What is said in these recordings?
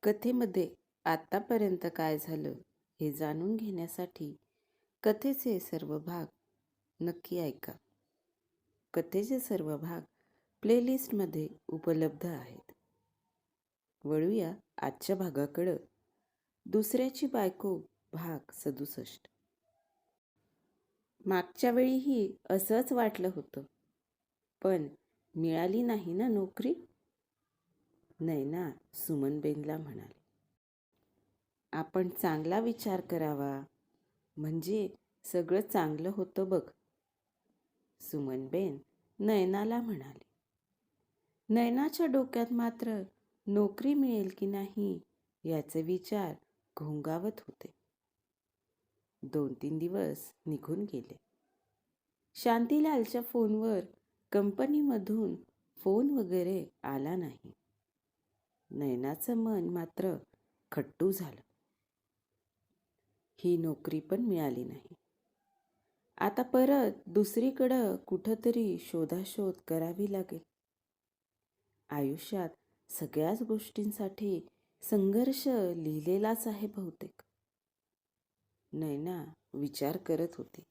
कथेमध्ये आतापर्यंत काय झालं हे जाणून घेण्यासाठी कथेचे सर्व भाग नक्की ऐका. कथेचे सर्व भाग प्लेलिस्टमध्ये उपलब्ध आहेत. वळूया आजच्या भागाकडं. दुसऱ्याची बायको भाग 67. मागच्या वेळीही असंच वाटलं होतं, पण मिळाली नाही ना नोकरी. नैना सुमनबेनला म्हणाली, आपण चांगला विचार करावा, म्हणजे सगळं चांगलं होतं बघ. सुमनबेन नयनाला म्हणाली. नयनाच्या डोक्यात मात्र नोकरी मिळेल की नाही याचे विचार घोंगावत होते. 2-3 दिवस निघून गेले. शांतीलालच्या फोनवर कंपनीमधून फोन वगैरे आला नाही. नयनाचं मन मात्र खट्टू झालं. ही नोकरी पण मिळाली नाही. आता परत दुसरीकडं कुठंतरी शोधाशोध करावी लागेल. आयुष्यात सगळ्याच गोष्टींसाठी संघर्ष लिहिलेलाच आहे बहुतेक. नैना विचार करत होती.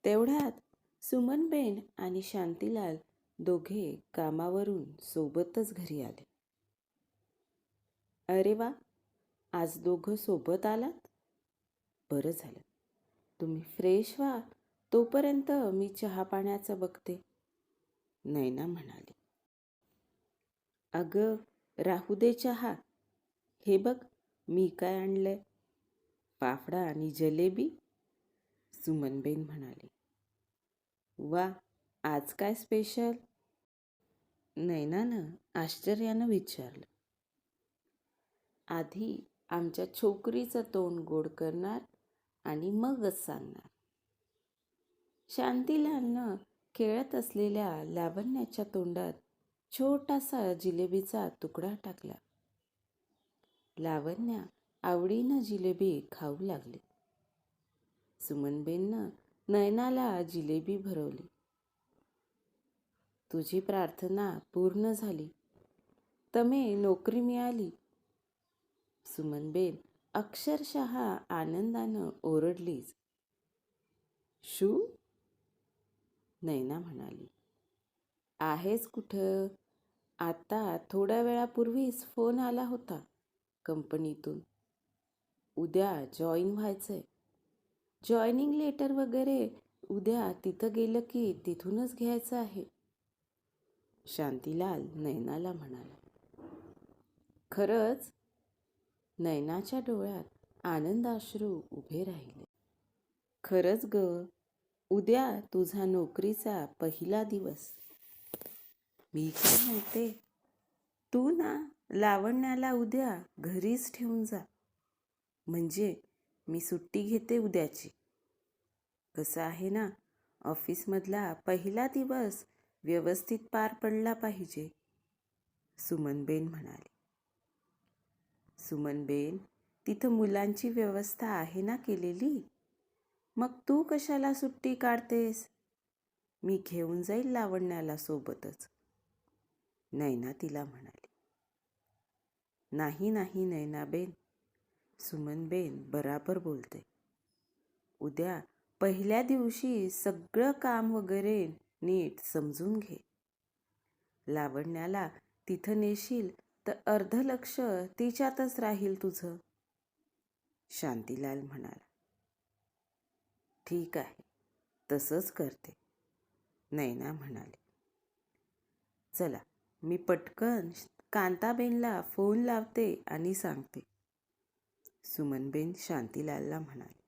तेवढ्यात सुमनबेन आणि शांतीलाल दोघे कामावरून सोबतच घरी आले. अरे वा, आज दोघं सोबत आलात? बरं झालं. तुम्ही फ्रेश व्हा, तोपर्यंत मी चहा पाण्याचं बघते, नैना म्हणाली. अगं राहू दे चहा. हे बघ मी काय आणलंय, फाफडा आणि जलेबी, सुमनबेन म्हणाली. वा, आज काय स्पेशल? नैनानं आश्चर्यानं विचारलं. आधी आमच्या छोकरीचं तोंड गोड करणार आणि मगच सांगणार. शांतीलालनं खेळत असलेल्या लावण्याच्या तोंडात छोटासा जिलेबीचा तुकडा टाकला. लावण्या आवडीनं जिलेबी खाऊ लागली. सुमनबेननं नयनाला जिलेबी भरवली. तुझी प्रार्थना पूर्ण झाली. तमे नोकरी मिळाली. सुमनबेन अक्षरशः आनंदानं ओरडलीच. शू? नैना म्हणाली. आहेच कुठं, आता थोड्या वेळापूर्वीच फोन आला होता कंपनीतून. उद्या जॉईन व्हायचंय. जॉईनिंग लेटर वगैरे उद्या तिथं गेलं की तिथूनच घ्यायचं आहे, शांतीलाल नैनाला म्हणाला. खरंच? नैनाच्या डोळ्यात आनंदाश्रू उभे राहिले. खरंच ग, उद्या तुझा नोकरीचा पहिला दिवस. मी काय म्हणते, तू ना लावण्याला उद्या घरीच ठेवून जा, म्हणजे मी सुट्टी घेते उद्याची. कसं आहे ना, ऑफिसमधला पहिला दिवस व्यवस्थित पार पडला पाहिजे, सुमनबेन म्हणाली. सुमनबेन, तिथं मुलांची व्यवस्था आहे ना केलेली, मग तू कशाला सुट्टी काढतेस? मी घेऊन जाईल लावण्याला सोबतच, नैना तिला म्हणाली. नाही नाही नैनाबेन, सुमनबेन बराबर बोलते. उद्या पहिल्या दिवशी सगळं काम वगैरे नीट समजून घे. लावण्याला तिथं नेशील तर अर्ध लक्ष तिच्यातच राहील तुझं, शांतीलाल म्हणाला. ठीक आहे, तसंच करते, नैना म्हणाली. चला, मी पटकन कांताबेनला फोन लावते आणि सांगते, सुमनबेन शांतीलालला म्हणाली.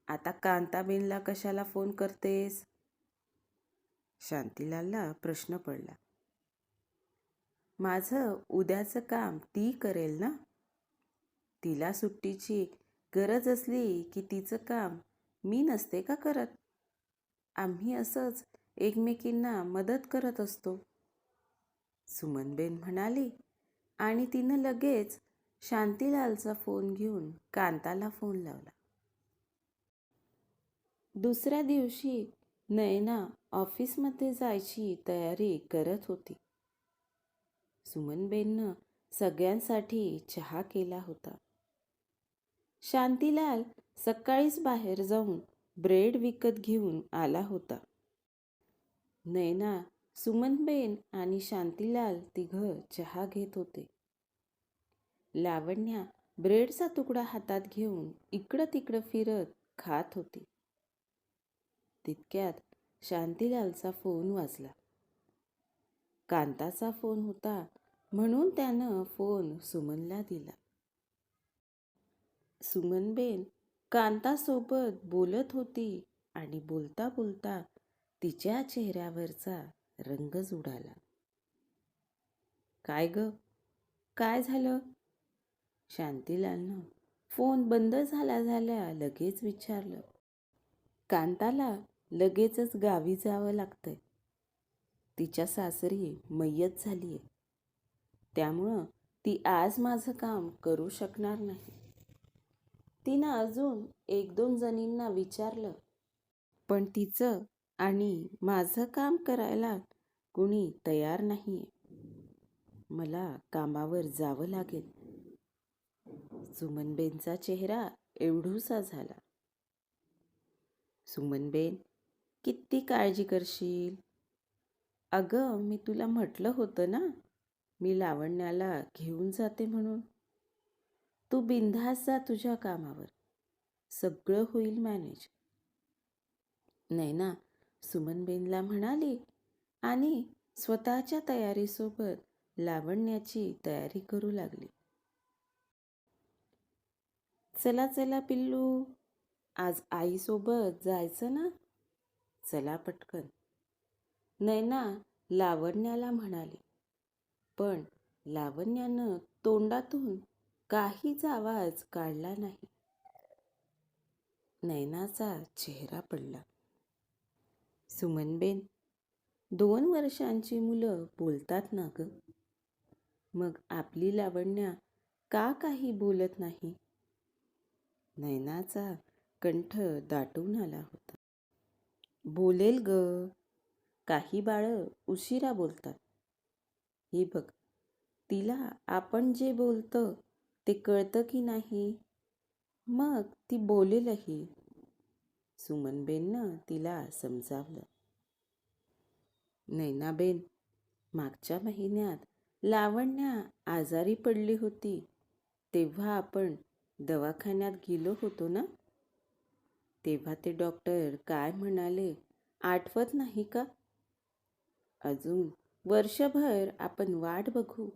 आता कांताबेनला कशाला फोन करतेस? शांतीलालला प्रश्न पडला. माझं उद्याचं काम ती करेल ना. तिला सुट्टीची गरज असली की तिचं काम मी नसते का करत? आम्ही असंच एकमेकींना मदत करत असतो, सुमनबेन म्हणाली. आणि तिनं लगेच शांतीलालचा फोन घेऊन कांताला फोन लावला. दुसऱ्या दिवशी नैना ऑफिसमध्ये जायची तयारी करत होती. सुमनबेननं सगळ्यांसाठी चहा केला होता. शांतीलाल सकाळीच बाहेर जाऊन ब्रेड विकत घेऊन आला होता. नैना, सुमनबेन आणि शांतीलाल तिघं चहा घेत होते. लावण्या ब्रेडचा तुकडा हातात घेऊन इकडं तिकडं फिरत खात होती. तितक्यात शांतीलालचा फोन वाजला. कांताचा फोन होता म्हणून त्यानं फोन सुमनला दिला. सुमनबेन कांतासोबत बोलत होती आणि बोलता बोलता तिच्या चेहऱ्यावरचा रंगच उडाला. काय ग, काय झालं? शांतीलालनं फोन बंद झाल्या लगेच विचारलं. कांताला लगेचच गावी जावं लागतंय. तिच्या सासरी मय्यत झालीये. त्यामुळं ती आज माझं काम करू शकणार नाही. तिनं अजून 1-2 जणींना विचारलं, पण तिचं आणि माझं काम करायला कुणी तयार नाहीये. मला कामावर जावं लागेल. सुमनबेनचा चेहरा एवढूसा झाला. सुमनबेन, किती काळजी करशील? अगं, मी तुला म्हटलं होतं ना, मी लावण्याला घेऊन जाते म्हणून. तू बिनधास्त जा तुझ्या कामावर. सगळं होईल मॅनेज. नैना सुमनबेनला म्हणाली आणि स्वतःच्या तयारीसोबत लावण्याची तयारी करू लागली. चला चला पिल्लू, आज आईसोबत जायचं ना? चला पटकन. नैना लावण्याला म्हणाली, पण लावण्यानं तोंडातून काहीच आवाज काढला नाही. नैनाचा चेहरा पडला. सुमनबेन, 2 वर्षांची मुलं बोलतात ना ग, मग आपली लावण्या का काही बोलत नाही? नैनाचा कंठ दाटून आला होता. बोलेल ग, काही बाळं उशिरा बोलतात. ही बघ, तिला आपण जे बोलतो ते कळतं की नाही, मग ती बोलेलही. सुमनबेननं तिला समजावलं. नैनाबेन, मागच्या महिन्यात लावण्या आजारी पडली होती तेव्हा आपण दवाखान्यात गेलो होतो ना? तेव्हा ते डॉक्टर काय म्हणाले आठवत नाही का? अजून वर्षभर आपण वाट बघू,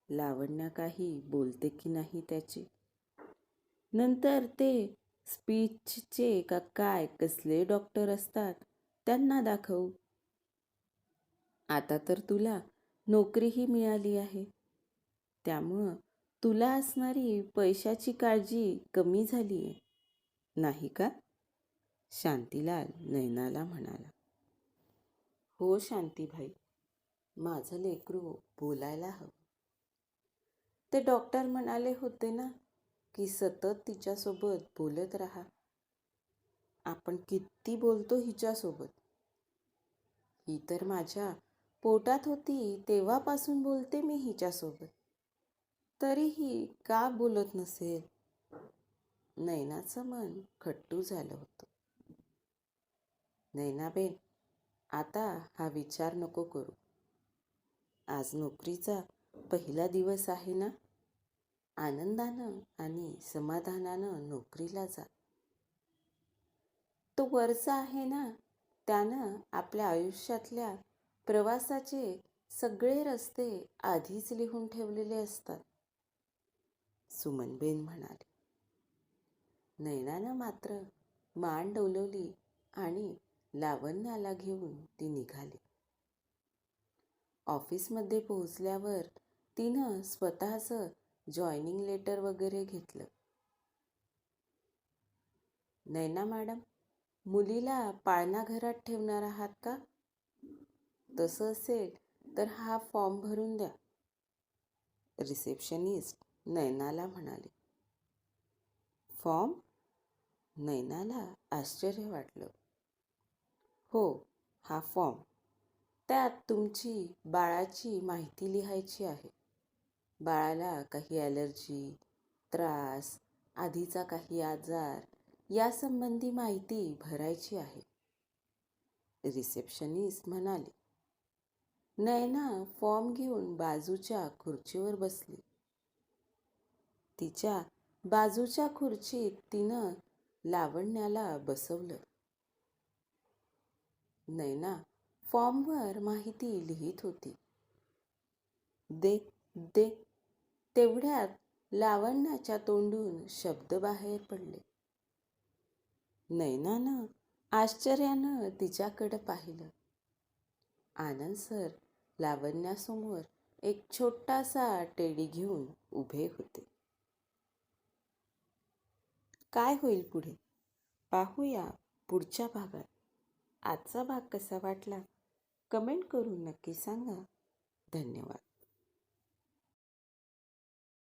लावण्या काही बोलते की नाही त्याची. नंतर ते स्पीचचे का काय कसले डॉक्टर असतात त्यांना दाखवू. आता तर तुला नोकरीही मिळाली आहे, त्यामुळं तुला असणारी पैशाची काळजी कमी झाली आहे, नाही का? शांतीलाल नैनाला म्हणाला. हो शांतीभाई, माझं लेकरू बोलायला हवं. ते डॉक्टर म्हणाले होते ना की सतत तिच्यासोबत बोलत राहा. आपण किती बोलतो हिच्यासोबत. ही तर माझ्या पोटात होती तेव्हापासून बोलते मी हिच्यासोबत. तरीही का बोलत नसेल? नैनाचं मन खट्टू झालं होतं. नैनाबेन, आता हा विचार नको करू. आज नोकरीचा पहिला दिवस आहे ना? आनंदानं आणि समाधानानं नोकरीला जा. तो वरचा आहे ना, त्यानं आपल्या आयुष्यातल्या प्रवासाचे सगळे रस्ते आधीच लिहून ठेवलेले असतात. सुमनबेन म्हणाली. नैनानं मात्र मान डोलवली आणि लावण्याला घेऊन ती निघाली. ऑफिसमध्ये पोहोचल्यावर तिनं स्वतःचं जॉईनिंग लेटर वगैरे घेतलं. नैना मॅडम, मुलीला पाळणा घरात ठेवणार आहात का? तसं असेल तर हा फॉर्म भरून द्या. रिसेप्शनिस्ट नैनाला म्हणाले. फॉर्म? नैनाला आश्चर्य वाटलं. हो, हा फॉर्म. त्यात तुमची बाळाची माहिती लिहायची आहे. बाळाला काही ॲलर्जी, त्रास, आधीचा काही आजार यासंबंधी माहिती भरायची आहे. रिसेप्शनिस्ट म्हणाली. नयना फॉर्म घेऊन बाजूच्या खुर्चीवर बसली. तिच्या बाजूच्या खुर्चीत तिनं लावण्याला बसवलं. नयना फॉर्मवर माहिती लिहित होती. दे दे तेवढ्यात लावण्याच्या तोंडून शब्द बाहेर पडले. नयनानं आश्चर्यानं तिच्याकडं पाहिलं. आनंद सर लावण्यासमोर एक छोटासा टेडी घेऊन उभे होते. काय होईल पुढे पाहूया पुढच्या भागात. आजचा भाग कसा वाटला कमेंट करून नक्की सांगा. धन्यवाद.